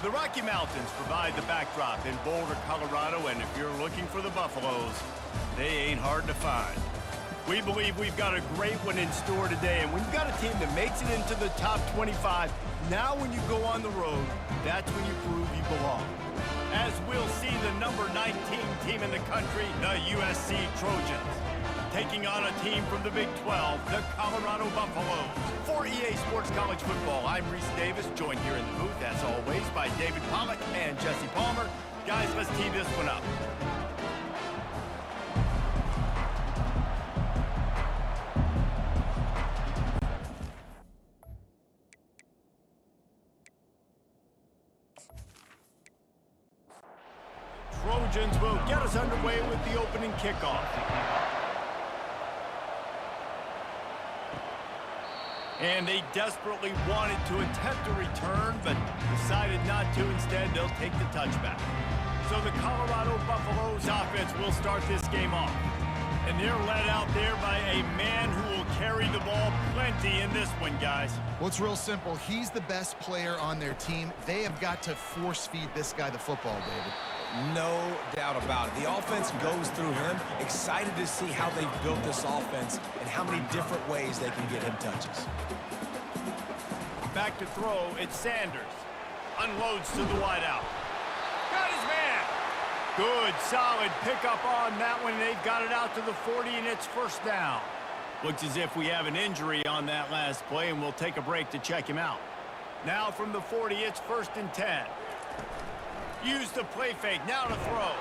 The Rocky Mountains provide the backdrop in Boulder, Colorado, and if you're looking for the Buffaloes, they ain't hard to find. We believe we've got a great one in store today, and when you've got a team that makes it into the top 25, now when you go on the road, that's when you prove you belong. As we'll see the number 19 team in the country, the USC Trojans, taking on a team from the Big 12, the Colorado Buffaloes. For EA Sports College Football, I'm Reese Davis, joined here in the booth, as always, by David Pollack and Jesse Palmer. Guys, let's tee this one up. Trojans will get us underway with the opening kickoff. And they desperately wanted to attempt a return, but decided not to. Instead, they'll take the touchback. So the Colorado Buffaloes offense will start this game off. And they're led out there by a man who will carry the ball plenty in this one, guys. Well, it's real simple. He's the best player on their team. They have got to force-feed this guy the football, David. No doubt about it. The offense goes through him. Excited to see how they've built this offense and how many different ways they can get him touches. Back to throw, it's Sanders. Unloads to the wideout. Got his man. Good, solid pickup on that one. They've got it out to the 40, and it's first down. Looks as if we have an injury on that last play, and we'll take a break to check him out. Now from the 40, it's 1st and 10. Use the play fake, now to throw.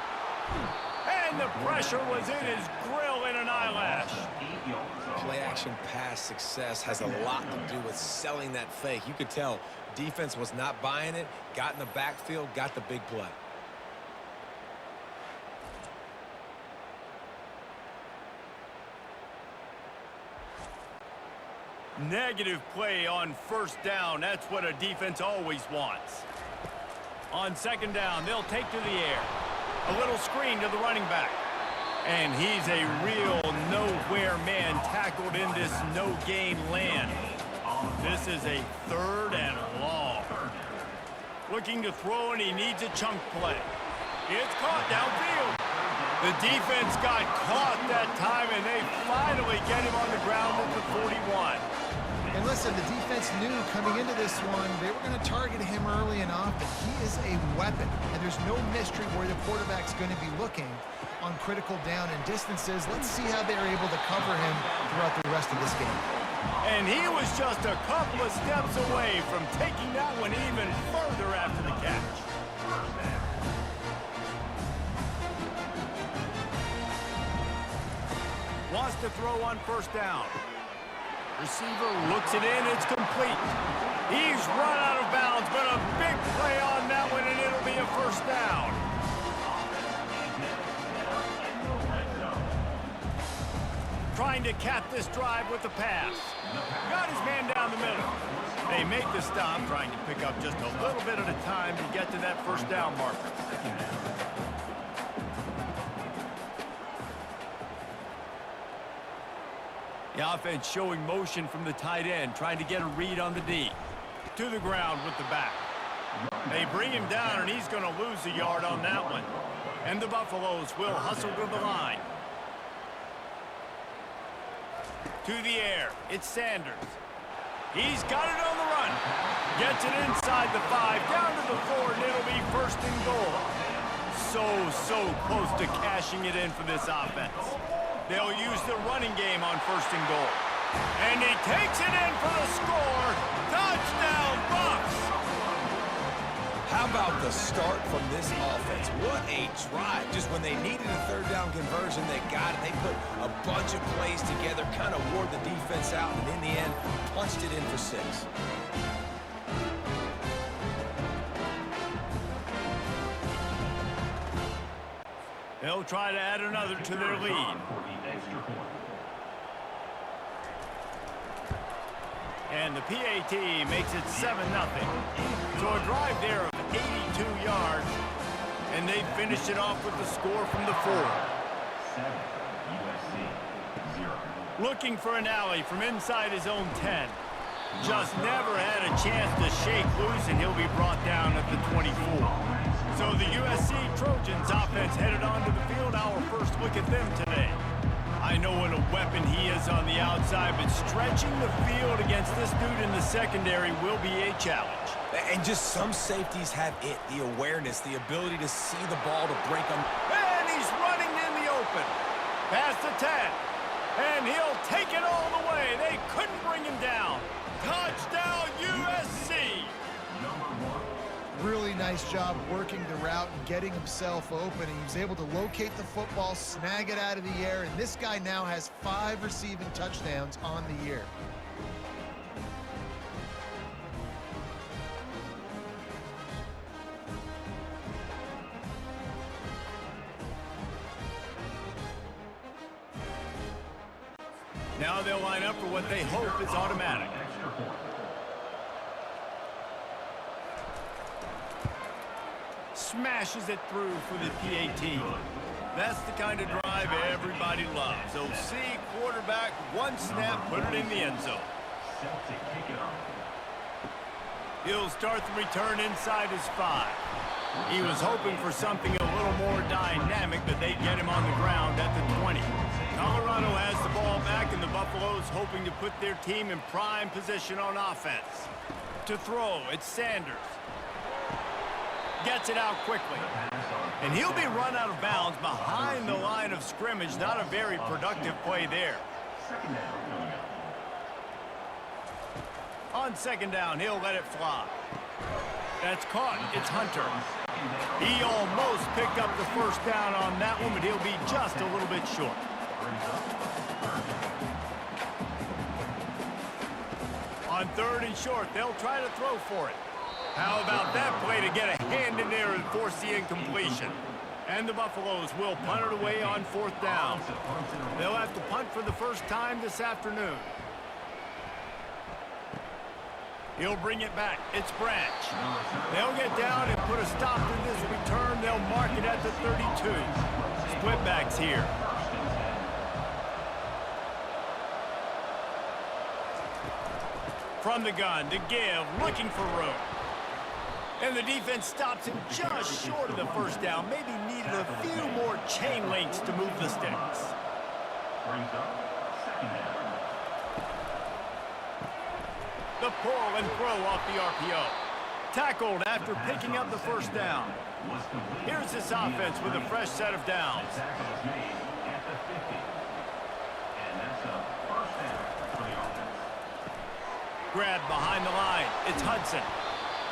And the pressure was in his grill in an eyelash. Play-action pass success has a lot to do with selling that fake. You could tell defense was not buying it, got in the backfield, got the big play. Negative play on first down. That's what a defense always wants. On 2nd down, they'll take to the air. A little screen to the running back. And he's a real nowhere man tackled in this no-gain land. This is a 3rd and long. Looking to throw, and he needs a chunk play. It's caught downfield. The defense got caught that time, and they finally get him on the ground at the 41. And listen, the defense knew coming into this one, they were going to target him early and often. He is a weapon, and there's no mystery where the quarterback's going to be looking on critical down and distances. Let's see how they're able to cover him throughout the rest of this game. And he was just a couple of steps away from taking that one even further after the catch. Wants to throw on 1st down. Receiver looks it in, it's complete. He's run out of bounds, but a big play on that one, and it'll be a 1st down. Trying to cap this drive with the pass. Got his man down the middle. They make the stop, trying to pick up just a little bit at a time to get to that 1st down marker. The offense showing motion from the tight end, trying to get a read on the D. To the ground with the back. They bring him down, and he's going to lose a yard on that one. And the Buffaloes will hustle to the line. To the air, it's Sanders. He's got it on the run. Gets it inside the 5, down to the 4, and it'll be 1st and goal. So close to cashing it in for this offense. They'll use the running game on 1st and goal. And he takes it in for the score. Touchdown, Buffs! How about the start from this offense? What a drive. Just when they needed a 3rd down conversion, they got it. They put a bunch of plays together, kind of wore the defense out, and in the end, punched it in for 6. They'll try to add another to their lead. And the PAT makes it 7-0. So a drive there of 82 yards, and they finished it off with the score from the 4. USC 0. Looking for an alley from inside his own 10. Just never had a chance to shake loose, and he'll be brought down at the 24. So the USC Trojans offense headed onto the field. Our first look at them today. I know what a weapon he is on the outside, but stretching the field against this dude in the secondary will be a challenge. And just some safeties have it, the awareness, the ability to see the ball to break them. And he's running in the open. Past the 10. And he'll take it all the way. They couldn't bring him down. Touchdown, USC! Really nice job working the route and getting himself open. He was able to locate the football, snag it out of the air, and this guy now has 5 receiving touchdowns on the year. Now they'll line up for what they hope is automatic. Smashes it through for the PAT. That's the kind of drive everybody loves. OC, quarterback, one snap, put it in the end zone. He'll start the return inside his 5. He was hoping for something a little more dynamic, but they'd get him on the ground at the 20. Colorado has the ball back, and the Buffaloes hoping to put their team in prime position on offense. To throw, it's Sanders. Gets it out quickly. And he'll be run out of bounds behind the line of scrimmage. Not a very productive play there. On second down, he'll let it fly. That's caught. It's Hunter. He almost picked up the first down on that one, but he'll be just a little bit short. On third and short, they'll try to throw for it. How about that play to get a hand in there and force the incompletion? And the Buffaloes will punt it away on 4th down. They'll have to punt for the first time this afternoon. He'll bring it back. It's Branch. They'll get down and put a stop to this return. They'll mark it at the 32. Split backs here. From the gun to give, looking for room. And the defense stops him just short of the first down. Maybe needed a few more chain links to move the sticks. Brings up second down. The pull and throw off the RPO. Tackled after picking up the first down. Here's this offense with a fresh set of downs. Tackle is made at the 50. And that's a first down for the offense. Grabbed behind the line. It's Hudson.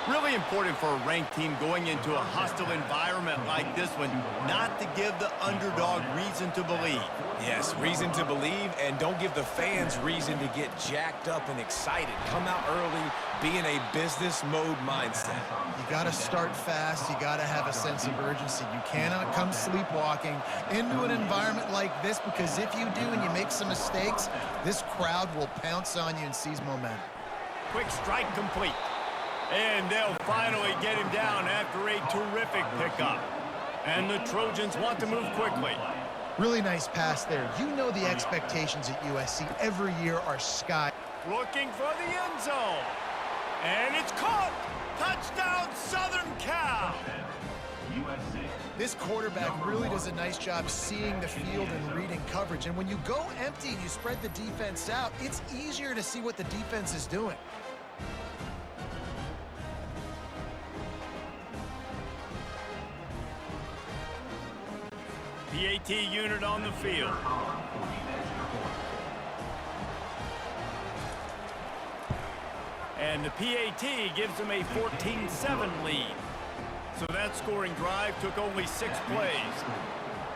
Really important for a ranked team going into a hostile environment like this one, not to give the underdog reason to believe. Yes, reason to believe, and don't give the fans reason to get jacked up and excited. Come out early, be in a business mode mindset. You got to start fast. You got to have a sense of urgency. You cannot come sleepwalking into an environment like this, because if you do and you make some mistakes, this crowd will pounce on you and seize momentum. Quick strike complete. And they'll finally get him down after a terrific pickup. And the Trojans want to move quickly. Really nice pass there. You know the expectations at USC every year are sky. Looking for the end zone. And it's caught. Touchdown, Southern Cal. USC. This quarterback really does a nice job seeing the field and reading coverage. And when you go empty and you spread the defense out, it's easier to see what the defense is doing. PAT unit on the field. And the PAT gives them a 14-7 lead. So that scoring drive took only 6 plays.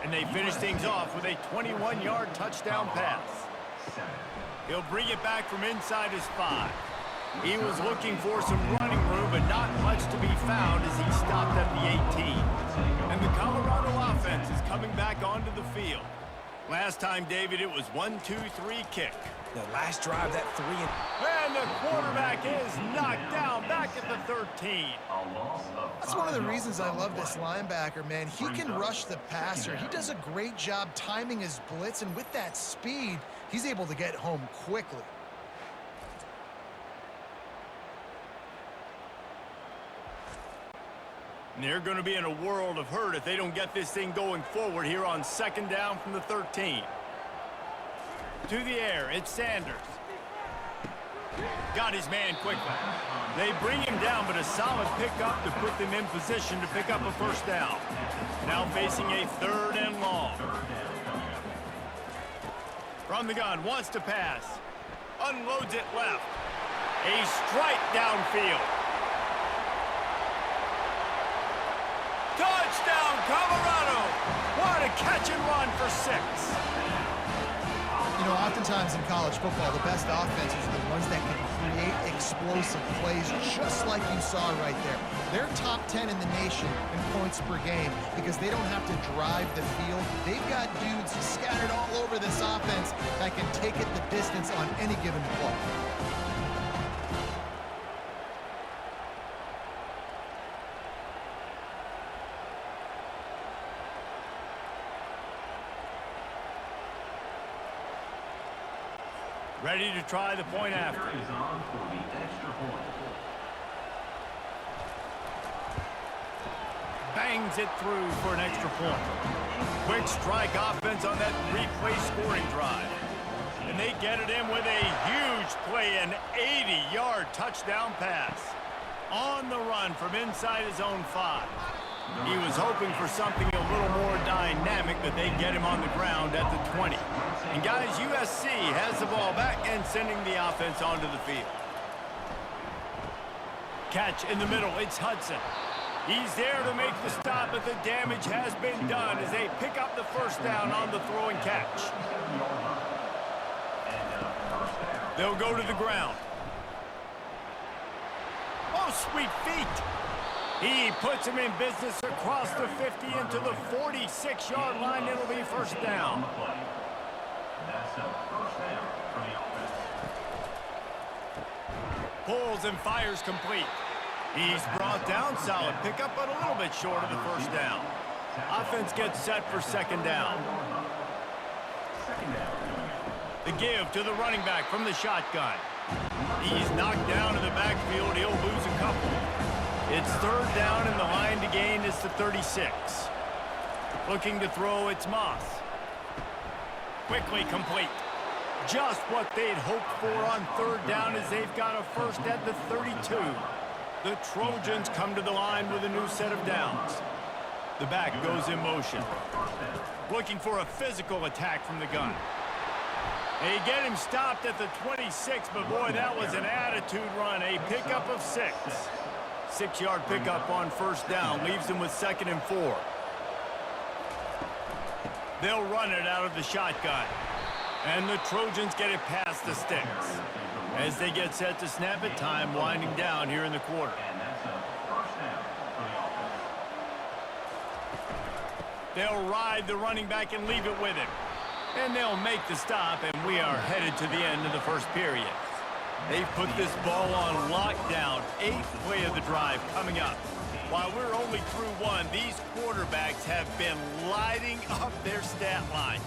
And they finished things off with a 21-yard touchdown pass. He'll bring it back from inside his 5. He was looking for some running room, but not much to be found as he stopped at the 18. And the Colorado offense is coming back onto the field. Last time, David, it was 1-2-3 kick. The last drive, that 3 And the quarterback is knocked down back at the 13. That's one of the reasons I love this linebacker, man. He can rush the passer. He does a great job timing his blitz, and with that speed, he's able to get home quickly. And they're going to be in a world of hurt if they don't get this thing going forward here on 2nd down from the 13. To the air, it's Sanders. Got his man quickly. They bring him down, but a solid pickup to put them in position to pick up a 1st down. Now facing a 3rd and long. From the gun, wants to pass. Unloads it left. A strike downfield. Touchdown, Colorado! What a catch and run for 6. You know, oftentimes in college football, the best offenses are the ones that can create explosive plays, just like you saw right there. They're top 10 in the nation in points per game because they don't have to drive the field. They've got dudes scattered all over this offense that can take it the distance on any given play. Ready to try the point after. Is on for the extra point. Bangs it through for an extra point. Quick strike offense on that 3-play scoring drive. And they get it in with a huge play, an 80-yard touchdown pass. On the run from inside his own 5. He was hoping for something a little more dynamic, but they get him on the ground at the 20. And guys, USC has the ball back and sending the offense onto the field. Catch in the middle, it's Hudson. He's there to make the stop, but the damage has been done as they pick up the 1st down on the throw and catch. They'll go to the ground. Oh, sweet feet. He puts him in business across the 50 into the 46-yard line. It'll be 1st down. That's a 1st down for the offense. Pulls and fires complete. He's brought down, solid pickup, but a little bit short of the 1st down. Offense gets set for 2nd down. 2nd down. The give to the running back from the shotgun. He's knocked down in the backfield. He'll lose a couple. It's 3rd down, and the line to gain is the 36. Looking to throw, it's Moss. Quickly complete. Just what they'd hoped for on 3rd down as they've got a 1st at the 32. The Trojans come to the line with a new set of downs. The back goes in motion. Looking for a physical attack from the gun. They get him stopped at the 26, but boy, that was an attitude run. A pickup of 6. 6-yard pickup on 1st down leaves them with 2nd and 4. They'll run it out of the shotgun. And the Trojans get it past the sticks. As they get set to snap it, time winding down here in the quarter. And that's a 1st down for the offense. They'll ride the running back and leave it with him. And they'll make the stop, and we are headed to the end of the 1st period. They've put this ball on lockdown. 8th play of the drive coming up. While we're only through 1, these quarterbacks have been lighting up their stat lines.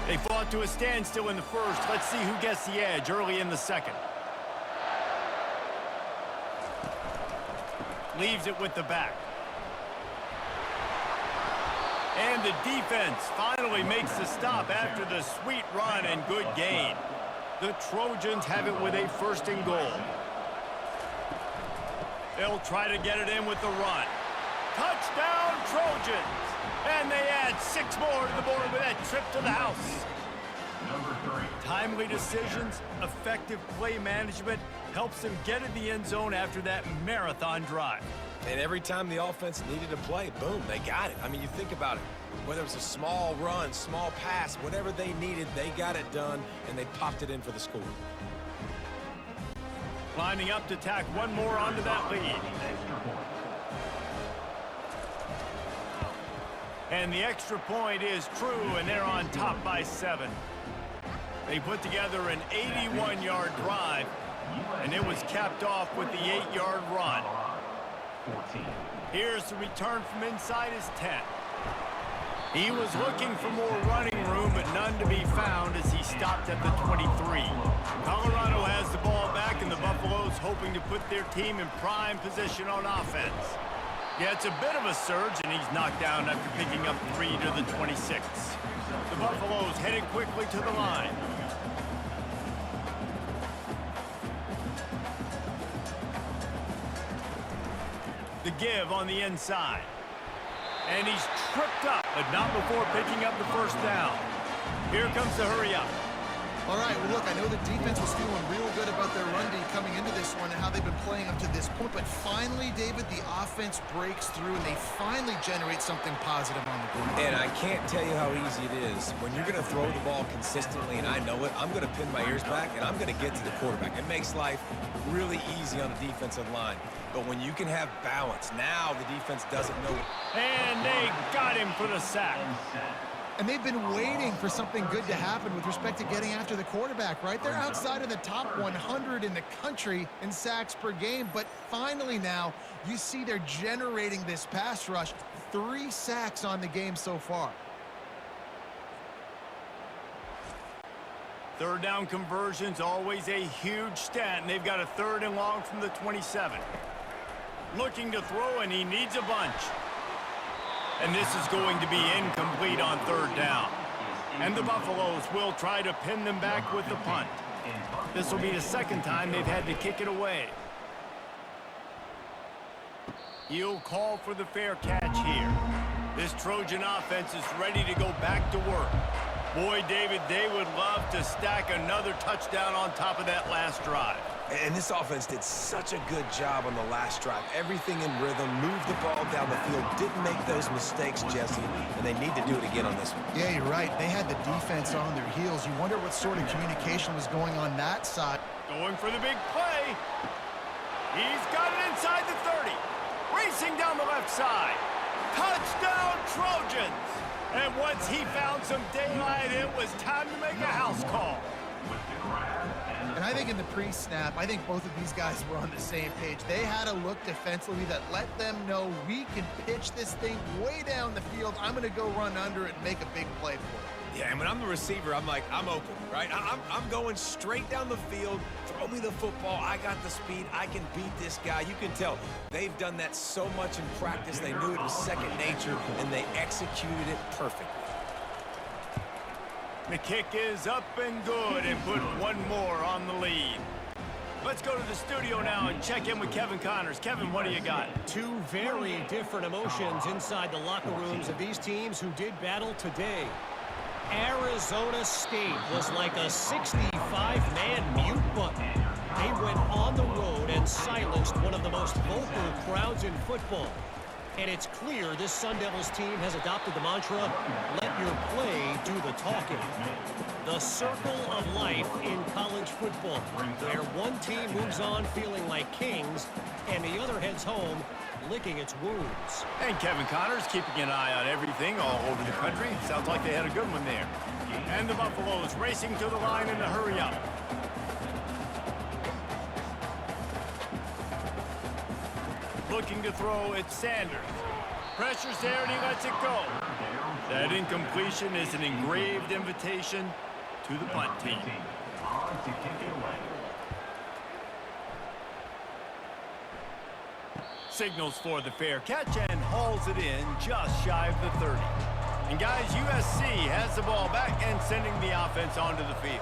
They fought to a standstill in the 1st. Let's see who gets the edge early in the 2nd. Leaves it with the back. And the defense finally makes the stop after the sweet run and good gain. The Trojans have it with a 1st and goal. They'll try to get it in with the run. Touchdown, Trojans! And they add 6 more to the board with that trip to the house. Number 3. Timely decisions, effective play management helps them get in the end zone after that marathon drive. And every time the offense needed a play, boom, they got it. I mean, you think about it. Whether it was a small run, small pass, whatever they needed, they got it done, and they popped it in for the score. Lining up to tack one more onto that lead. And the extra point is true, and they're on top by 7. They put together an 81-yard drive, and it was capped off with the 8-yard run. 14. Here's the return from inside his 10. He was looking for more running room, but none to be found as he stopped at the 23. Colorado has the ball back, and the Buffaloes hoping to put their team in prime position on offense. Yeah, it's a bit of a surge, and he's knocked down after picking up 3 to the 26. The Buffaloes headed quickly to the line. The give on the inside. And he's tripped up, but not before picking up the first down. Here comes the hurry up. All right, well, look, I know the defense was feeling real good about their run D coming into this one and how they've been playing up to this point, but finally, David, the offense breaks through and they finally generate something positive on the ground. And I can't tell you how easy it is. When you're going to throw the ball consistently, and I know it, I'm going to pin my ears back and I'm going to get to the quarterback. It makes life really easy on the defensive line. But when you can have balance, now the defense doesn't know. And they got him for the sack. And they've been waiting for something good to happen with respect to getting after the quarterback, right? They're outside of the top 100 in the country in sacks per game, but finally now you see they're generating this pass rush. 3 sacks on the game so far. Third down conversion's always a huge stat, and they've got a 3rd and long from the 27. Looking to throw, and he needs a bunch. And this is going to be incomplete on 3rd down. And the Buffaloes will try to pin them back with the punt. This will be the 2nd time they've had to kick it away. He'll call for the fair catch here. This Trojan offense is ready to go back to work. Boy, David, they would love to stack another touchdown on top of that last drive. And this offense did such a good job on the last drive. Everything in rhythm, moved the ball down the field, didn't make those mistakes, Jesse, and they need to do it again on this one. Yeah, you're right. They had the defense on their heels. You wonder what sort of communication was going on that side. Going for the big play. He's got it inside the 30. Racing down the left side. Touchdown, Trojans! And once he found some daylight, it was time to make a house call. And I think in the pre-snap, I think both of these guys were on the same page. They had a look defensively that let them know we can pitch this thing way down the field. I'm going to go run under it and make a big play for it. Yeah, and when I'm the receiver, I'm like, I'm open, right? I'm going straight down the field. Throw me the football. I got the speed. I can beat this guy. You can tell they've done that so much in practice. They knew it was second nature, and they executed it perfectly. The kick is up and good, and put one more on the lead. Let's go to the studio now and check in with Kevin Connors. Kevin, what do you got? 2 very different emotions inside the locker rooms of these teams who did battle today. Arizona State was like a 65-man mute button. They went on the road and silenced one of the most vocal crowds in football. And it's clear this Sun Devils team has adopted the mantra, let your play do the talking. The circle of life in college football, where one team moves on feeling like kings, and the other heads home licking its wounds. And Kevin Connors keeping an eye on everything all over the country. Sounds like they had a good one there. And the Buffaloes racing to the line in a hurry up. Looking to throw, it's Sanders. Pressure's there and he lets it go. That incompletion is an engraved invitation to the punt team. Signals for the fair catch and hauls it in just shy of the 30. And guys, USC has the ball back and sending the offense onto the field.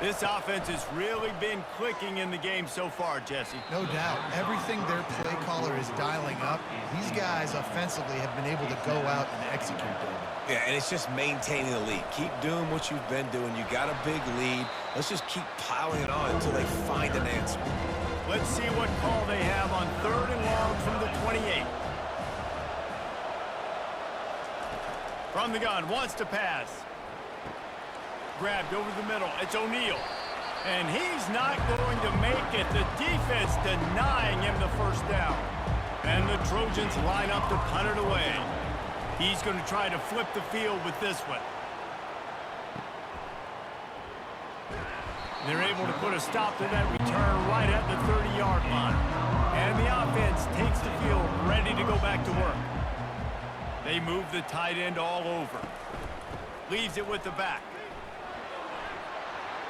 This offense has really been clicking in the game so far, Jesse. No doubt. Everything their play caller is dialing up, these guys offensively have been able to go out and execute them. Yeah, and it's just maintaining the lead. Keep doing what you've been doing. You got a big lead. Let's just keep piling it on until they find an answer. Let's see what call they have on 3rd and long from the 28. From the gun, wants to pass. Grabbed over the middle. It's O'Neal. And he's not going to make it. The defense denying him the first down. And the Trojans line up to punt it away. He's going to try to flip the field with this one. They're able to put a stop to that return right at the 30-yard line. And the offense takes the field ready to go back to work. They move the tight end all over. Leaves it with the back.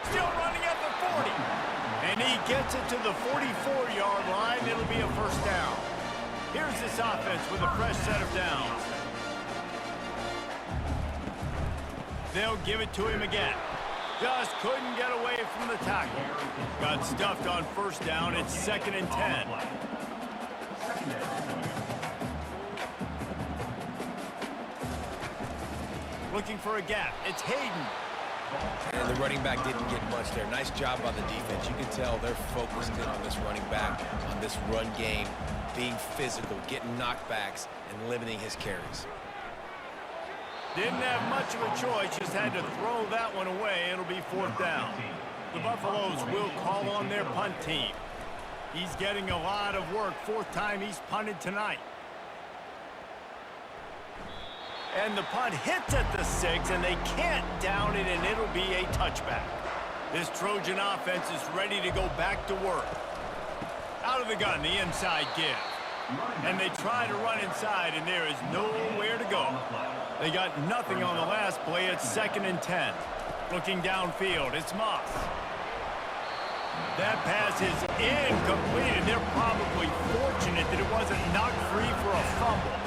Still running at the 40. And And he gets it to the 44-yard line. It'll be a first down. Here's this offense with a fresh set of downs. They'll give it to him again. Just couldn't get away from the tackle. Got stuffed on first down. It's 2nd and 10. Looking for a gap. It's Hayden. And the running back didn't get much there. Nice job by the defense. You can tell they're focused in on this running back, on this run game, being physical, getting knockbacks, and limiting his carries. Didn't have much of a choice, just had to throw that one away. It'll be 4th down. The Buffaloes will call on their punt team. He's getting a lot of work. 4th time he's punted tonight. And the punt hits at the 6, and they can't down it, and it'll be a touchback. This Trojan offense is ready to go back to work. Out of the gun, the inside give. And they try to run inside, and there is nowhere to go. They got nothing on the last play. It's 2nd and 10. Looking downfield, it's Moss. That pass is incomplete, and they're probably fortunate that it wasn't knocked free for a fumble.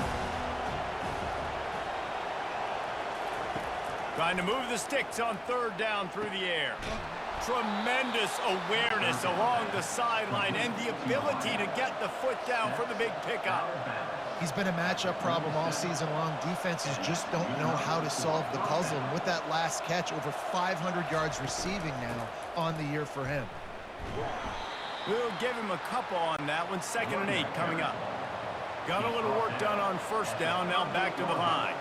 Trying to move the sticks on 3rd down through the air. Tremendous awareness along the sideline and the ability to get the foot down for the big pickup. He's been a matchup problem all season long. Defenses just don't know how to solve the puzzle. And with that last catch, over 500 yards receiving now on the year for him. We'll give him a couple on that one. 2nd and 8 coming up. Got a little work done on first down. Now back to the line.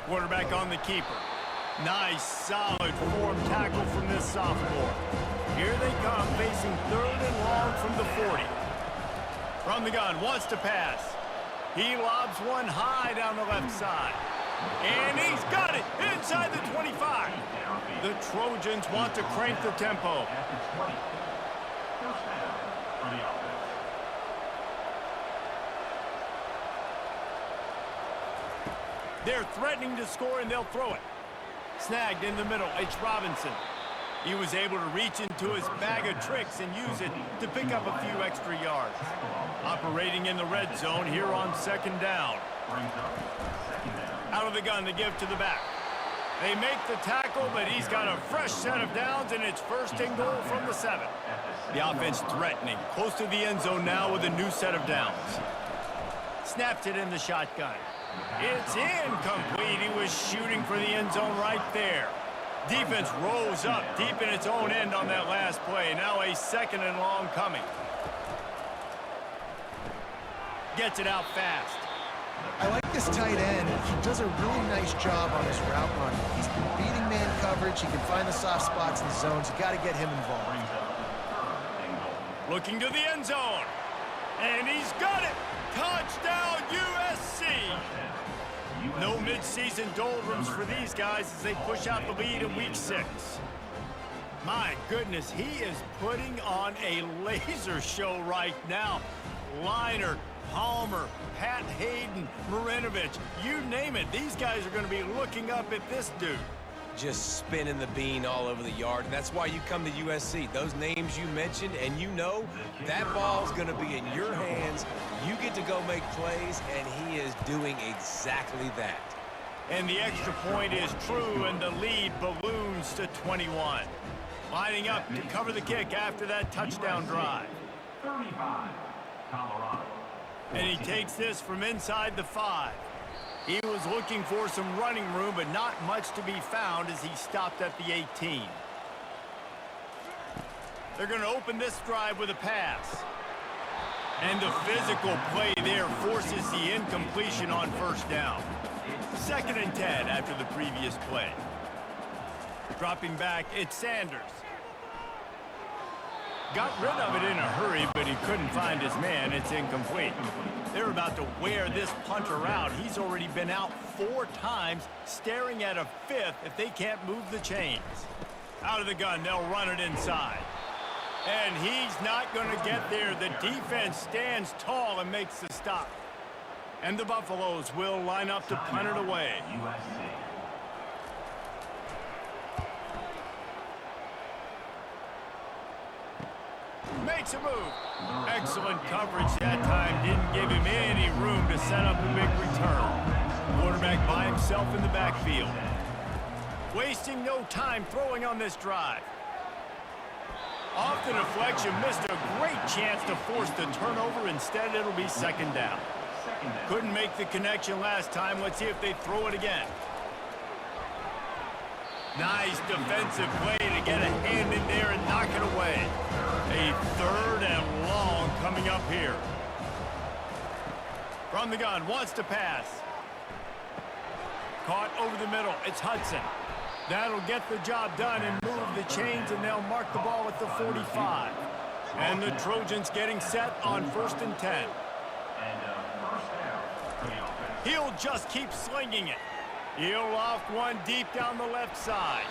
Quarterback on the keeper. Nice, solid form tackle from this sophomore. Here they come, facing 3rd and long from the 40. From the gun, wants to pass. He lobs one high down the left side. And he's got it inside the 25. The Trojans want to crank the tempo. They're threatening to score, and they'll throw it. Snagged in the middle, it's Robinson. He was able to reach into his bag of tricks and use it to pick up a few extra yards. Operating in the red zone here on 2nd down. Out of the gun to give to the back. They make the tackle, but he's got a fresh set of downs, and it's 1st and goal from the 7. The offense threatening, close to the end zone now with a new set of downs. Snaps it in the shotgun. It's incomplete. He was shooting for the end zone right there. Defense rose up deep in its own end on that last play. Now a 2nd and long coming. Gets it out fast. I like this tight end. He does a really nice job on his route run. He's been beating man coverage. He can find the soft spots in the zones. You got to get him involved. Looking to the end zone. And he's got it. Touchdown, USC. No midseason doldrums for these guys as they push out the lead in week 6. My goodness, he is putting on a laser show right now. Liner, Palmer, Pat Hayden, Marinovich, you name it. These guys are going to be looking up at this dude. Just spinning the bean all over the yard, and that's why you come to USC. Those names you mentioned, and you know that ball's going to be in your hands. You get to go make plays, and he is doing exactly that. And the extra point is true, and the lead balloons to 21. Lining up to cover the kick after that touchdown drive. 35, Colorado. And he takes this from inside the 5. He was looking for some running room, but not much to be found as he stopped at the 18. They're going to open this drive with a pass. And the physical play there forces the incompletion on first down. 2nd and 10 after the previous play. Dropping back, it's Sanders. Got rid of it in a hurry, but he couldn't find his man. It's incomplete. They're about to wear this punter out. He's already been out 4 times, staring at a 5th if they can't move the chains. Out of the gun, they'll run it inside. And he's not going to get there. The defense stands tall and makes the stop. And the Buffaloes will line up to punt it away. Makes a move. Excellent coverage that time. Didn't give him any room to set up a big return. Quarterback by himself in the backfield. Wasting no time throwing on this drive. Off the deflection, missed a great chance to force the turnover. Instead, it'll be second down. Couldn't make the connection last time. Let's see if they throw it again. Nice defensive play to get a hand in there and knock it away. A 3rd and long coming up here. From the gun, wants to pass. Caught over the middle. It's Hudson. That'll get the job done and move the chains, and they'll mark the ball at the 45. And the Trojans getting set on 1st and 10. He'll just keep slinging it. He'll loft one deep down the left side.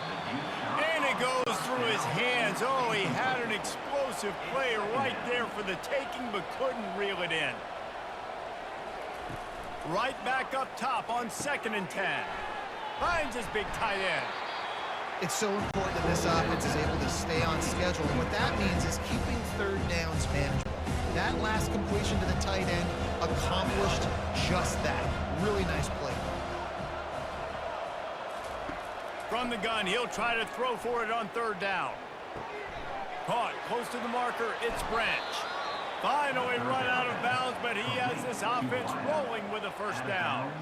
And it goes through his hands. Oh, he had an explosive play right there for the taking, but couldn't reel it in. Right back up top on 2nd and 10. Finds his big tight end. It's so important that this offense is able to stay on schedule. And what that means is keeping 3rd downs manageable. That last completion to the tight end accomplished just that. Really nice play. From the gun, he'll try to throw for it on 3rd down. Caught close to the marker, it's Branch. Finally run out of bounds, but he has this offense rolling with a 1st down.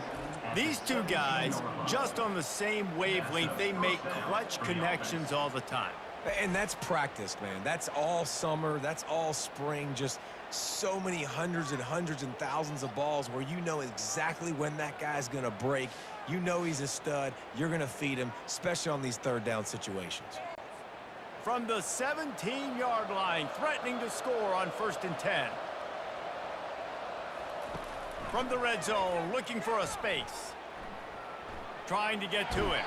These two guys, just on the same wavelength, they make clutch connections all the time. And that's practice, man. That's all summer. That's all spring. Just so many hundreds and thousands of balls where you know exactly when that guy's going to break. You know he's a stud. You're going to feed him, especially on these 3rd down situations. From the 17-yard line, threatening to score on 1st and 10. From the red zone, looking for a space. Trying to get to it.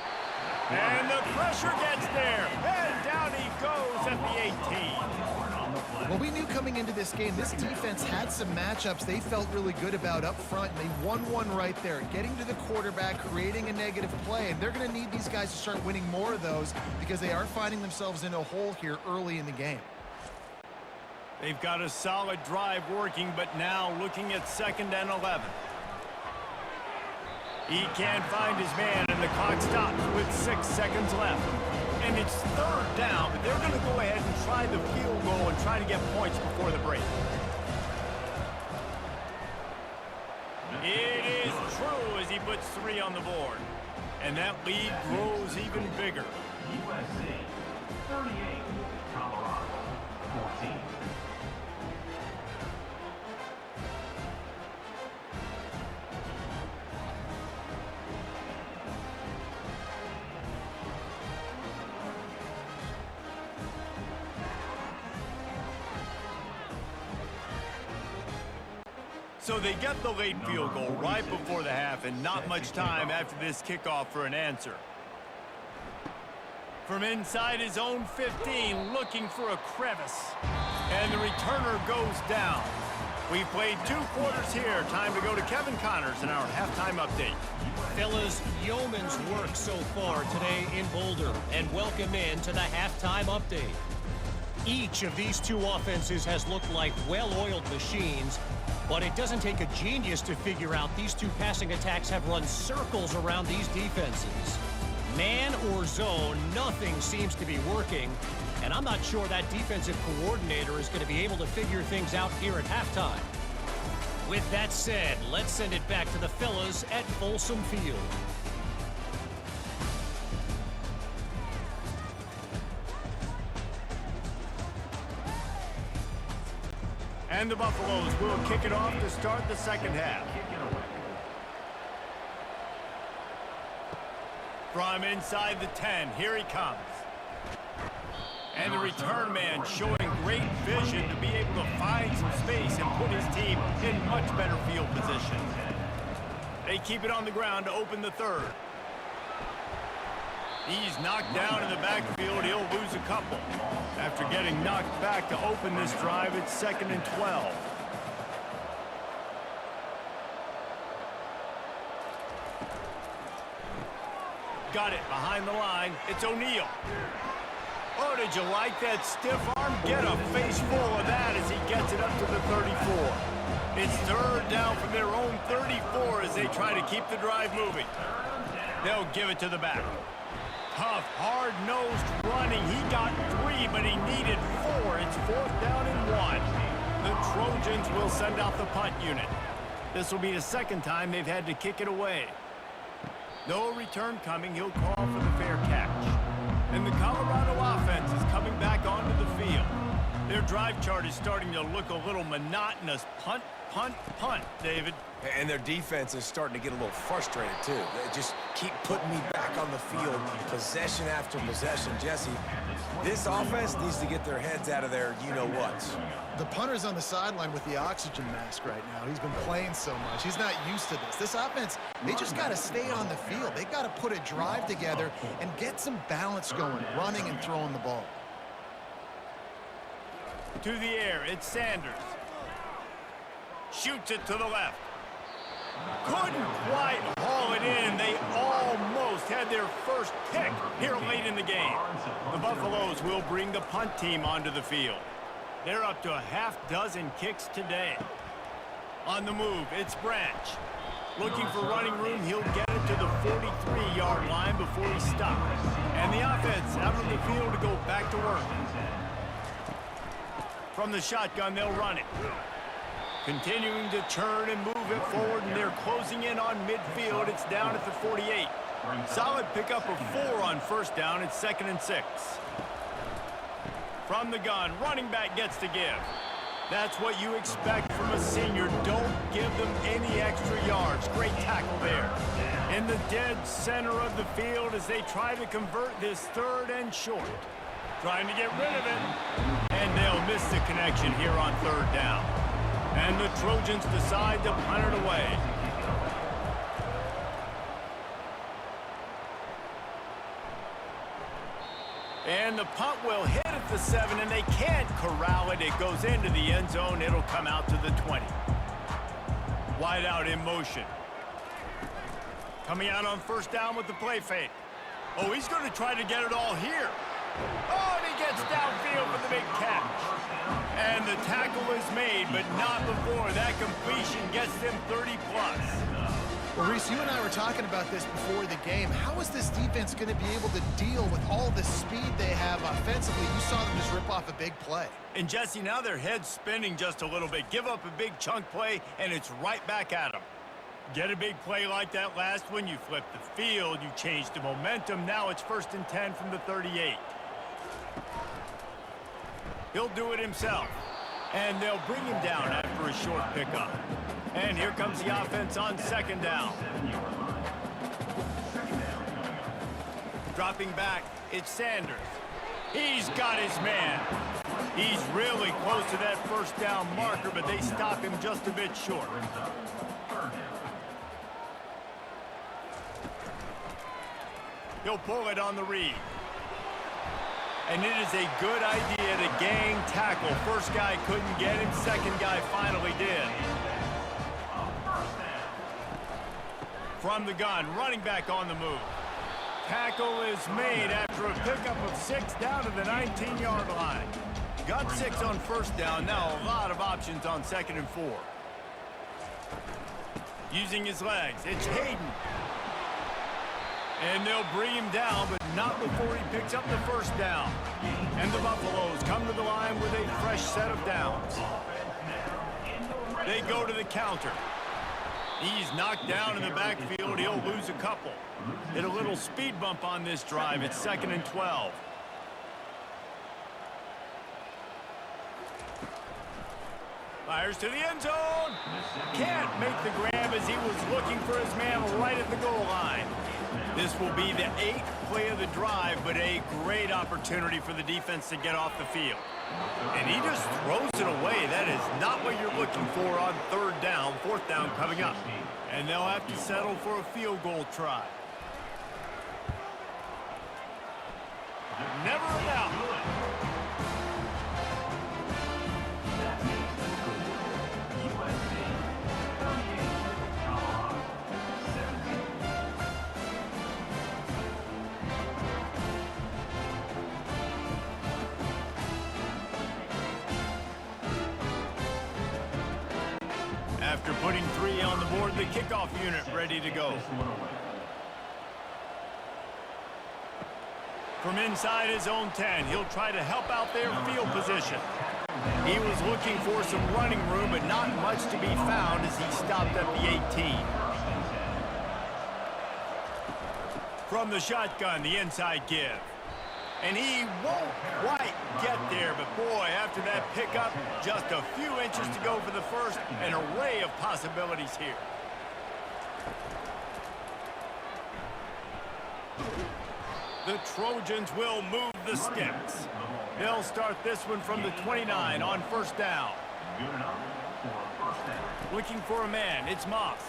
And the pressure gets there. And down he goes at the 18. Well, we knew coming into this game, this defense had some matchups they felt really good about up front, and they won one right there, getting to the quarterback, creating a negative play, and they're going to need these guys to start winning more of those because they are finding themselves in a hole here early in the game. They've got a solid drive working, but now looking at 2nd and 11. He can't find his man, and the clock stops with 6 seconds left. And it's 3rd down, but they're going to go ahead and try the field goal and try to get points before the break. It is true as he puts 3 on the board. And that lead grows even bigger. USC 38, Colorado 14. So they get the late field goal right before the half, and not much time after this kickoff for an answer. From inside his own 15, looking for a crevice. And the returner goes down. We've played 2 quarters here. Time to go to Kevin Connors in our halftime update. Fellas, yeoman's work so far today in Boulder, and welcome in to the halftime update. Each of these 2 offenses has looked like well-oiled machines, but it doesn't take a genius to figure out these 2 passing attacks have run circles around these defenses. Man or zone, nothing seems to be working, and I'm not sure that defensive coordinator is going to be able to figure things out here at halftime. With that said, let's send it back to the fellas at Folsom Field. And the Buffaloes will kick it off to start the 2nd half. From inside the 10, here he comes. And the return man showing great vision to be able to find some space and put his team in much better field position. They keep it on the ground to open the 3rd. He's knocked down in the backfield. He'll lose a couple. After getting knocked back to open this drive, it's 2nd and 12. Got it behind the line. It's O'Neal. Oh, did you like that stiff arm? Get a face full of that as he gets it up to the 34. It's third down from their own 34 as they try to keep the drive moving. They'll give it to the back. Tough, hard-nosed running. He got 3, but he needed 4. It's fourth down and 1. The Trojans will send out the punt unit. This will be the second time they've had to kick it away. No return coming. He'll call for the fair catch. And the Colorado offense is coming back onto the field. Their drive chart is starting to look a little monotonous. Punt, punt, punt, David. And their defense is starting to get a little frustrated, too. They just keep putting me back on the field, possession after possession. Jesse, this offense needs to get their heads out of their you-know-whats. The punter's on the sideline with the oxygen mask right now. He's been playing so much. He's not used to this. This offense, they just got to stay on the field. They got to put a drive together and get some balance going, running and throwing the ball. To the air, it's Sanders. Shoots it to the left. Couldn't quite haul it in. They almost had their first pick here late in the game. The Buffaloes will bring the punt team onto the field. They're up to a half-dozen kicks today. On the move, it's Branch. Looking for running room, he'll get it to the 43-yard line before he stops. And the offense out on the field to go back to work. From the shotgun, they'll run it. Continuing to turn and move it forward, and they're closing in on midfield. It's down at the 48. Solid pickup of 4 on first down. It's 2nd and 6. From the gun, running back gets to give. That's what you expect from a senior. Don't give them any extra yards. Great tackle there. In the dead center of the field as they try to convert this 3rd and short. Trying to get rid of it. And they'll miss the connection here on 3rd down. And the Trojans decide to punt it away. And the punt will hit at the 7, and they can't corral it. It goes into the end zone. It'll come out to the 20. Wide out in motion. Coming out on first down with the play fake. Oh, he's going to try to get it all here. Oh, and he gets downfield for the big catch. And the tackle is made, but not before that completion gets them 30-plus. Well, Reese, you and I were talking about this before the game. How is this defense going to be able to deal with all the speed they have offensively? You saw them just rip off a big play. And, Jesse, now their head's spinning just a little bit. Give up a big chunk play, and it's right back at them. Get a big play like that last one, you flip the field, you change the momentum. Now it's 1st and 10 from the 38. He'll do it himself. And they'll bring him down after a short pickup. And here comes the offense on 2nd down. Dropping back, it's Sanders. He's got his man. He's really close to that first down marker, but they stop him just a bit short. He'll pull it on the read. And it is a good idea to gang tackle. First guy couldn't get him. Second guy finally did. From the gun, running back on the move. Tackle is made after a pickup of 6 down to the 19-yard line. Got 6 on first down. Now a lot of options on 2nd and 4. Using his legs, it's Hayden. And they'll bring him down, but not before he picks up the first down. And the Buffaloes come to the line with a fresh set of downs. They go to the counter. He's knocked down in the backfield. He'll lose a couple. Hit a little speed bump on this drive. It's 2nd and 12. Fires to the end zone. Can't make the grab as he was looking for his man right at the goal line. This will be the 8th play of the drive, but a great opportunity for the defense to get off the field. And he just throws it away. That is not what you're looking for on 3rd down, 4th down coming up. And they'll have to settle for a field goal try. Never a doubt. After putting 3 on the board, the kickoff unit ready to go. From inside his own 10, he'll try to help out their field position. He was looking for some running room, but not much to be found as he stopped at the 18. From the shotgun, the inside give. And he won't quite get there, but boy, after that pickup, just a few inches to go for the first, an array of possibilities here. The Trojans will move the sticks. They'll start this one from the 29 on first down. Looking for a man, it's Moss.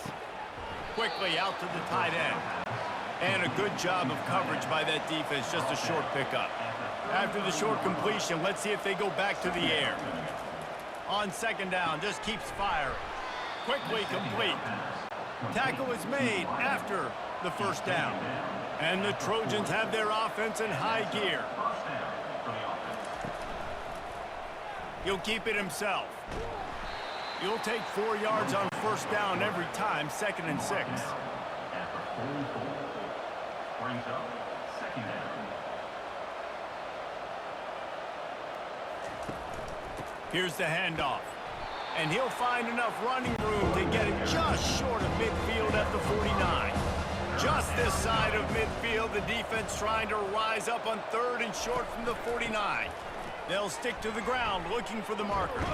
Quickly out to the tight end. And a good job of coverage by that defense, just a short pickup. After the short completion, let's see if they go back to the air. On second down, just keeps firing. Quickly complete. Tackle is made after the first down. And the Trojans have their offense in high gear. He'll keep it himself. He'll take 4 yards on first down every time, 2nd and 6. Brings up second down. Here's the handoff. And he'll find enough running room to get it just short of midfield at the 49. Just this side of midfield, the defense trying to rise up on 3rd and short from the 49. They'll stick to the ground looking for the marker.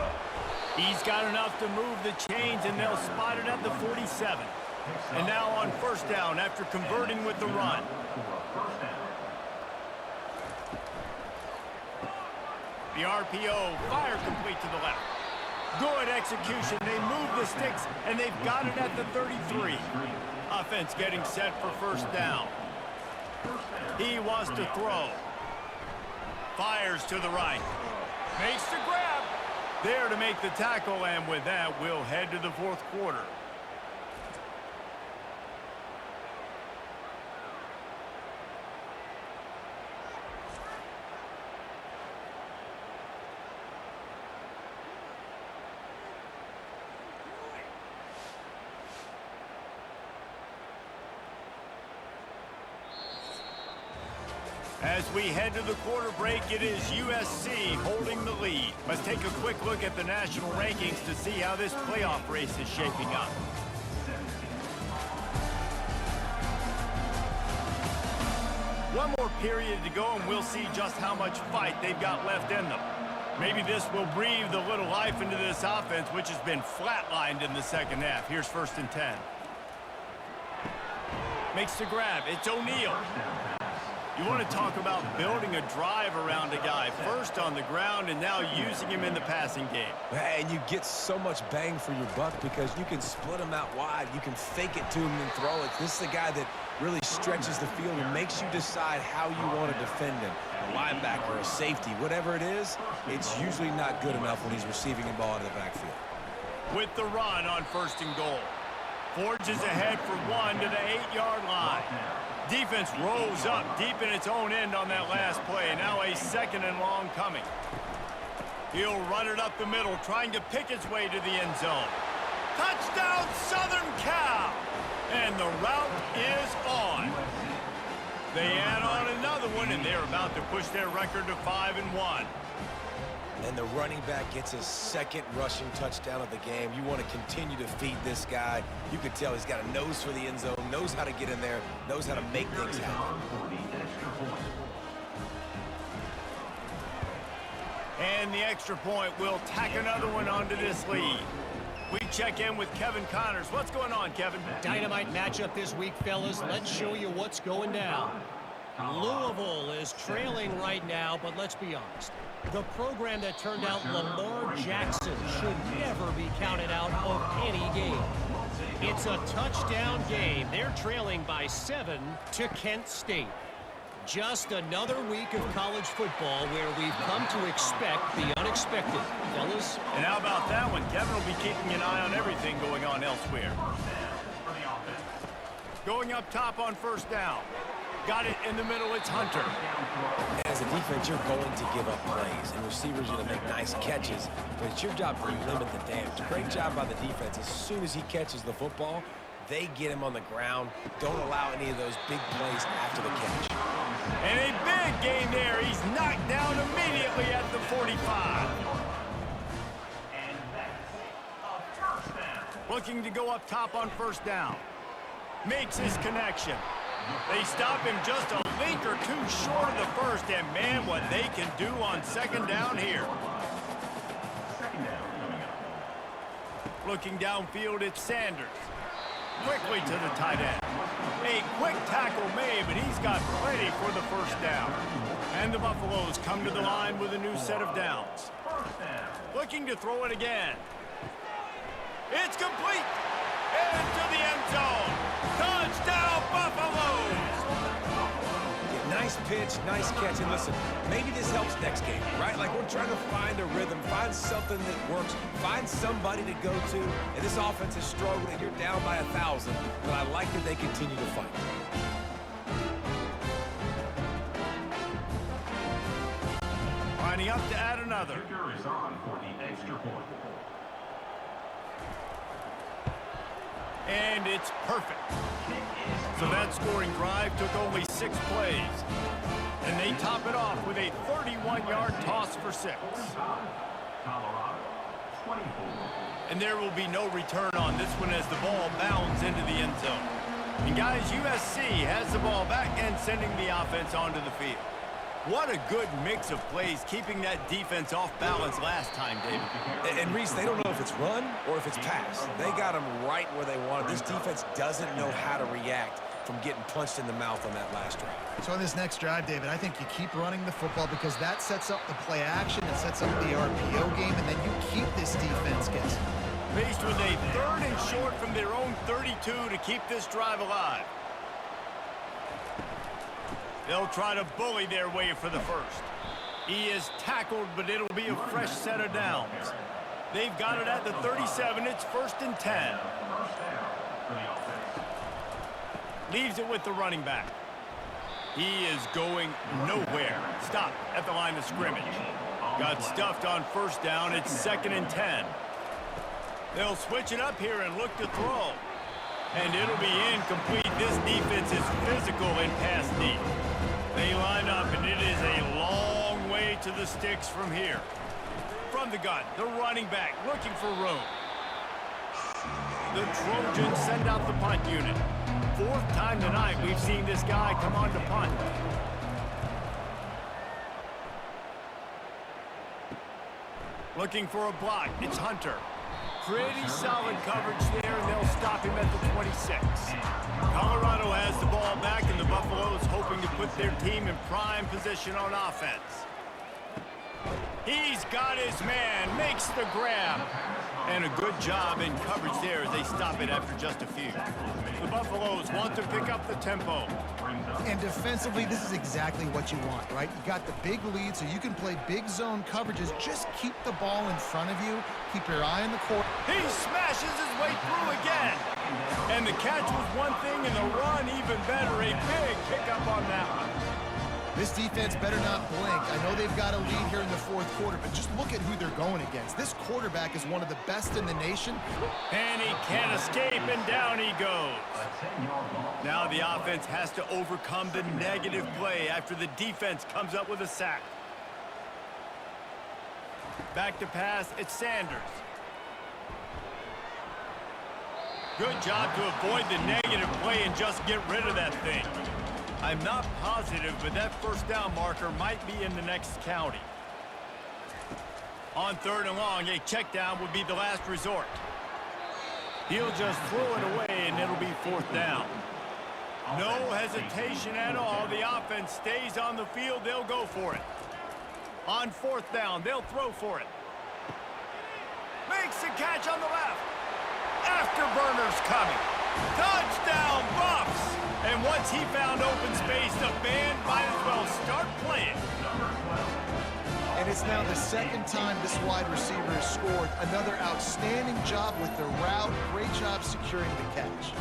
He's got enough to move the chains, and they'll spot it at the 47. And now on first down after converting with the run. The RPO, fire complete to the left. Good execution. They move the sticks, and they've got it at the 33. Offense getting set for first down. He wants to throw. Fires to the right. Makes the grab. There to make the tackle, and with that, we'll head to the 4th quarter. As we head to the quarter break, it is USC holding the lead. Let's take a quick look at the national rankings to see how this playoff race is shaping up. One more period to go, and we'll see just how much fight they've got left in them. Maybe this will breathe a little life into this offense, which has been flatlined in the second half. Here's 1st and 10. Makes the grab. It's O'Neal. You want to talk about building a drive around a guy. First on the ground and now using him in the passing game. And you get so much bang for your buck because you can split him out wide. You can fake it to him and throw it. This is a guy that really stretches the field and makes you decide how you want to defend him. A linebacker, a safety, whatever it is, it's usually not good enough when he's receiving the ball out of the backfield. With the run on 1st and goal. Forges ahead for 1 to the 8-yard line. Defense rolls up deep in its own end on that last play. Now a 2nd and long coming. He'll run it up the middle, trying to pick its way to the end zone. Touchdown, Southern Cal! And the route is on. They add on another one, and they're about to push their record to 5-1. And the running back gets his 2nd rushing touchdown of the game. You want to continue to feed this guy. You can tell he's got a nose for the end zone, knows how to get in there, knows how to make things happen. And the extra point will tack another one onto this lead. We check in with Kevin Connors. What's going on, Kevin? Dynamite matchup this week, fellas. Let's show you what's going down. Louisville is trailing right now, but let's be honest. The program that turned out Lamar Jackson should never be counted out of any game. It's a touchdown game. They're trailing by 7 to Kent State. Just another week of college football where we've come to expect the unexpected, fellas. And how about that one? Kevin will be keeping an eye on everything going on elsewhere. Going up top on first down. got it in the middle. It's Hunter. As a defense, you're going to give up plays, and receivers are going to make nice catches, but it's your job to limit the damage. Great job by the defense. As soon as he catches the football, they get him on the ground. Don't allow any of those big plays after the catch. And a big gain there. He's knocked down immediately at the 45. And that's a first down. Looking to go up top on first down. Makes his connection. They stop him just a link or two short of the first, and man, what they can do on second down here. Second down coming up. Looking downfield, it's Sanders. Quickly to the tight end. A quick tackle made, but he's got plenty for the first down. And the Buffaloes come to the line with a new set of downs. First down. Looking to throw it again. It's complete. Into the end zone. Touchdown, Buffaloes! Yeah, nice pitch, nice catch. And listen, maybe this helps next game, right? Like we're trying to find a rhythm, find something that works, find somebody to go to. And this offense is struggling. You're down by 1,000, but I like that they continue to fight. Lining up to add another. Kicker is on for the extra point. And it's perfect. So that scoring drive took only 6 plays. And they top it off with a 31-yard toss for 6. Colorado, 24. And there will be no return on this one as the ball bounds into the end zone. And guys, USC has the ball back and sending the offense onto the field. What a good mix of plays, keeping that defense off balance last time, David. And Reese, they don't know if it's run or if it's pass. They got them right where they wanted. This defense doesn't know how to react from getting punched in the mouth on that last drive. So on this next drive, David, I think you keep running the football because that sets up the play action, it sets up the RPO game, and then you keep this defense guessing. Faced with a 3rd and short from their own 32 to keep this drive alive. They'll try to bully their way for the first. He is tackled, but it'll be a fresh set of downs. They've got it at the 37. It's 1st and 10. First down for the offense. Leaves it with the running back. He is going nowhere. Stop at the line of scrimmage. Got stuffed on first down. It's 2nd and 10. They'll switch it up here and look to throw. And it'll be incomplete. This defense is physical in pass deep. They line up, and it is a long way to the sticks from here. From the gun, the running back looking for room. The Trojans send out the punt unit. 4th time tonight we've seen this guy come on to punt. Looking for a block. It's Hunter. Pretty solid coverage there, and they'll stop him at the 26. Colorado has the ball back, and the Buffaloes hoping to put their team in prime position on offense. He's got his man, makes the grab. And a good job in coverage there as they stop it after just a few. The Buffaloes want to pick up the tempo. And defensively, this is exactly what you want, right? You got the big lead, so you can play big zone coverages. Just keep the ball in front of you. Keep your eye on the court. He smashes his way through again. And the catch was one thing, and the run even better. A big pickup on that one. This defense better not blink. I know they've got a lead here in the 4th quarter, but just look at who they're going against. This quarterback is one of the best in the nation. And he can't escape, and down he goes. Now the offense has to overcome the negative play after the defense comes up with a sack. Back to pass, it's Sanders. Good job to avoid the negative play and just get rid of that thing. I'm not positive, but that first down marker might be in the next county. On 3rd and long, a check down would be the last resort. He'll just throw it away, and it'll be 4th down. No hesitation at all. The offense stays on the field. They'll go for it. On 4th down, they'll throw for it. Makes the catch on the left. Afterburner's coming. Touchdown, Buffs! And once he found open space, the band might as well start playing. And it's now the 2nd time this wide receiver has scored. Another outstanding job with the route. Great job securing the catch.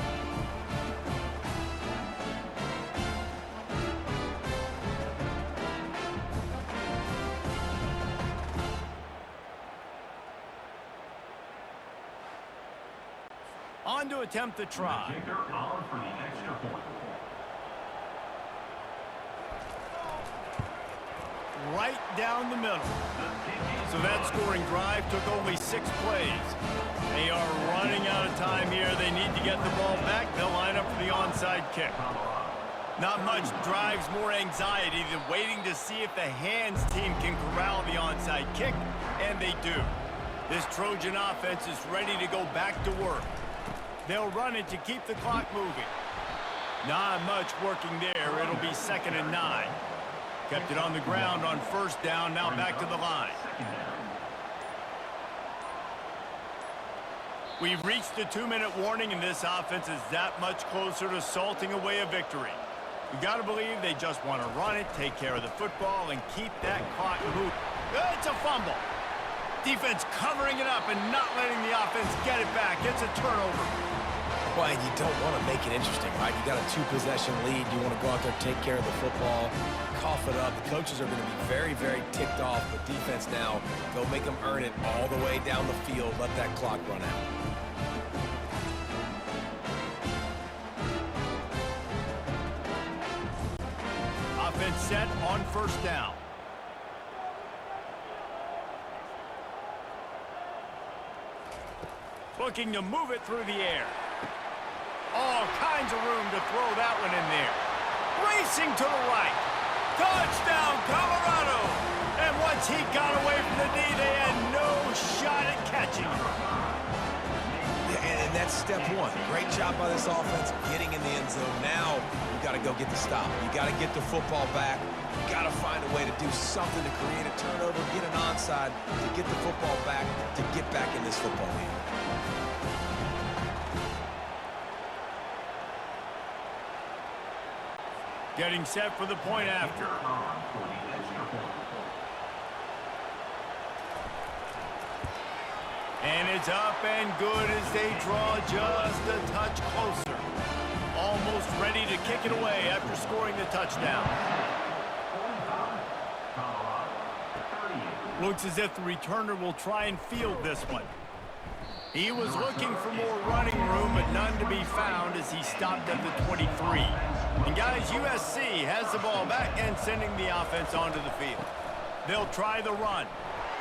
on to attempt the try. Kicker on for the extra point. Right down the middle. So that scoring drive took only 6 plays. They are running out of time here. They need to get the ball back. They'll line up for the onside kick. Not much drives more anxiety than waiting to see if the hands team can corral the onside kick, and they do. This Trojan offense is ready to go back to work. They'll run it to keep the clock moving. Not much working there. It'll be 2nd and 9. Kept it on the ground on 1st down, now back to the line. We've reached the 2-minute warning, and this offense is that much closer to salting away a victory. You got to believe they just want to run it, take care of the football, and keep that clock moving. It's a fumble. Defense covering it up and not letting the offense get it back. It's a turnover. Well, and you don't want to make it interesting, right? You got a 2-possession lead. You want to go out there, take care of the football, cough it up. The coaches are going to be very, very ticked off. But defense now, go make them earn it all the way down the field. Let that clock run out. Offense set on 1st down. Looking to move it through the air. All kinds of room to throw that one in there. Racing to the right. Touchdown, Colorado! And once he got away from the knee, they had no shot at catching him. Yeah, and that's step 1. Great job by this offense getting in the end zone. Now you got to go get the stop. You got to get the football back. You got to find a way to do something to create a turnover, get an onside, to get the football back, to get back in this football game. Getting set for the point after. And it's up and good as they draw just a touch closer. Almost ready to kick it away after scoring the touchdown. Looks as if the returner will try and field this one. He was looking for more running room, but none to be found as he stopped at the 23. And guys, USC has the ball back and sending the offense onto the field. They'll try the run.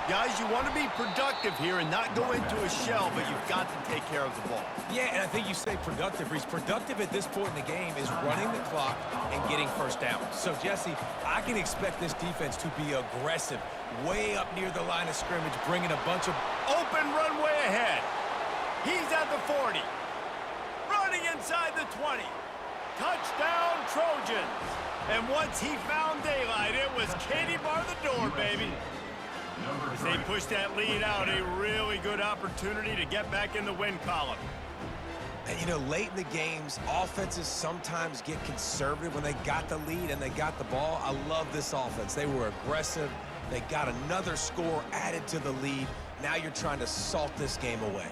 Guys, you want to be productive here and not go into a shell, but you've got to take care of the ball. Yeah, and I think you say productive. He's productive at this point in the game is running the clock and getting 1st down. So, Jesse, I can expect this defense to be aggressive, way up near the line of scrimmage, bringing a bunch of open runway ahead. He's at the 40. Running inside the 20. Touchdown, Trojans. And once he found daylight, it was Katie bar the door, baby. As they push that lead out, a really good opportunity to get back in the win column. And, you know, late in the games, offenses sometimes get conservative when they got the lead and they got the ball. I love this offense. They were aggressive. They got another score added to the lead. Now you're trying to salt this game away.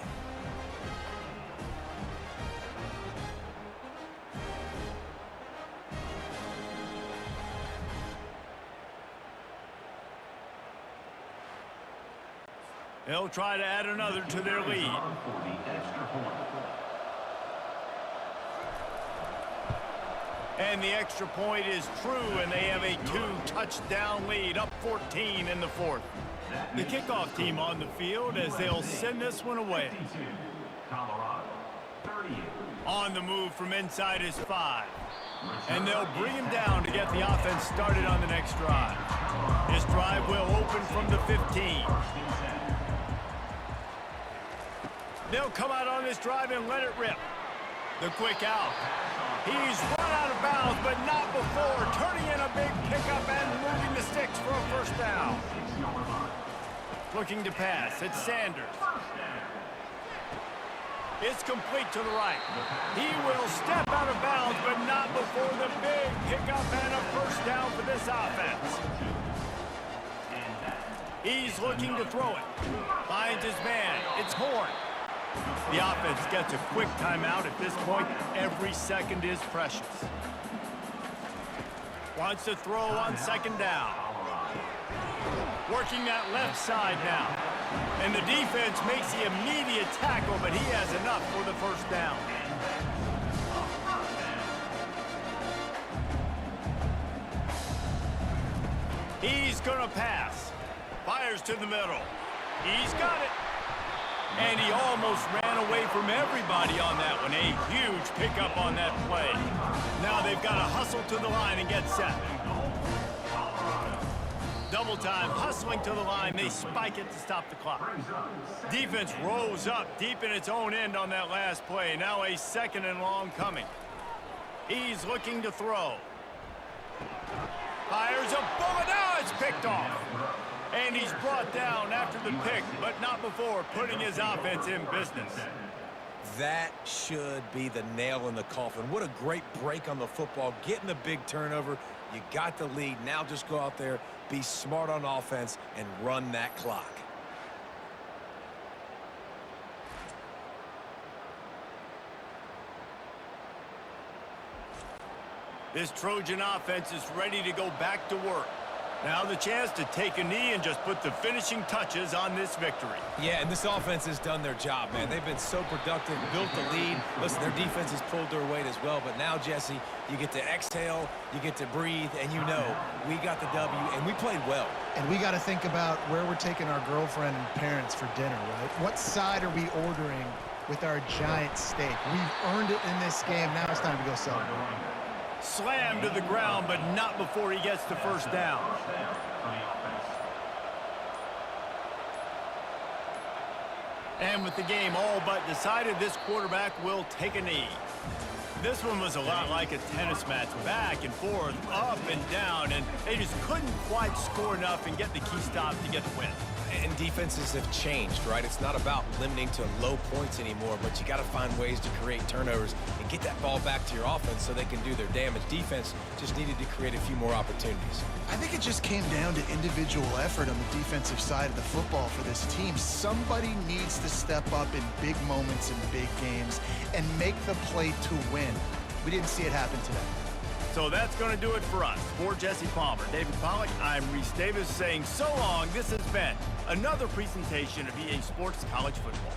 They'll try to add another to their lead. And the extra point is true, and they have a 2-touchdown lead, up 14 in the 4th. The kickoff team on the field as they'll send this one away. On the move from inside is 5. And they'll bring him down to get the offense started on the next drive. This drive will open from the 15. They'll come out on this drive and let it rip. The quick out. He's run out of bounds, but not before turning in a big pickup and moving the sticks for a 1st down. Looking to pass. It's Sanders. It's complete to the right. He will step out of bounds, but not before the big pickup and a 1st down for this offense. He's looking to throw it. Finds his man. It's Horn. The offense gets a quick timeout at this point. Every second is precious. Wants to throw on 2nd down. Working that left side now. And the defense makes the immediate tackle, but he has enough for the first down. He's going to pass. Fires to the middle. He's got it. And he almost ran away from everybody on that one. A huge pickup on that play. Now they've got to hustle to the line and get set. Double time, hustling to the line. They spike it to stop the clock. Defense rose up deep in its own end on that last play. Now a second and long coming. He's looking to throw. Fires a bullet. Now it's picked off. And he's brought down after the pick, but not before putting his offense in business. That should be the nail in the coffin. What a great break on the football. Getting the big turnover. You got the lead. Now just go out there, be smart on offense, and run that clock. This Trojan offense is ready to go back to work. Now the chance to take a knee and just put the finishing touches on this victory. Yeah, and this offense has done their job, man. They've been so productive, built the lead. Listen, their defense has pulled their weight as well. But now, Jesse, you get to exhale, you get to breathe, and you know we got the W, and we played well. And we got to think about where we're taking our girlfriend and parents for dinner, right? What side are we ordering with our giant steak? We've earned it in this game. Now it's time to go celebrate. Slammed to the ground, but not before he gets the first down. And with the game all but decided, this quarterback will take a knee. This one was a lot like a tennis match, back and forth, up and down, and they just couldn't quite score enough and get the key stop to get the win. And defenses have changed, right? It's not about limiting to low points anymore, but you got to find ways to create turnovers and get that ball back to your offense so they can do their damage. Defense just needed to create a few more opportunities. I think it just came down to individual effort on the defensive side of the football for this team. Somebody needs to step up in big moments in big games and make the play to win. We didn't see it happen today. So that's going to do it for us. For Jesse Palmer, David Pollack, I'm Reese Davis saying so long. This has been another presentation of EA Sports College Football.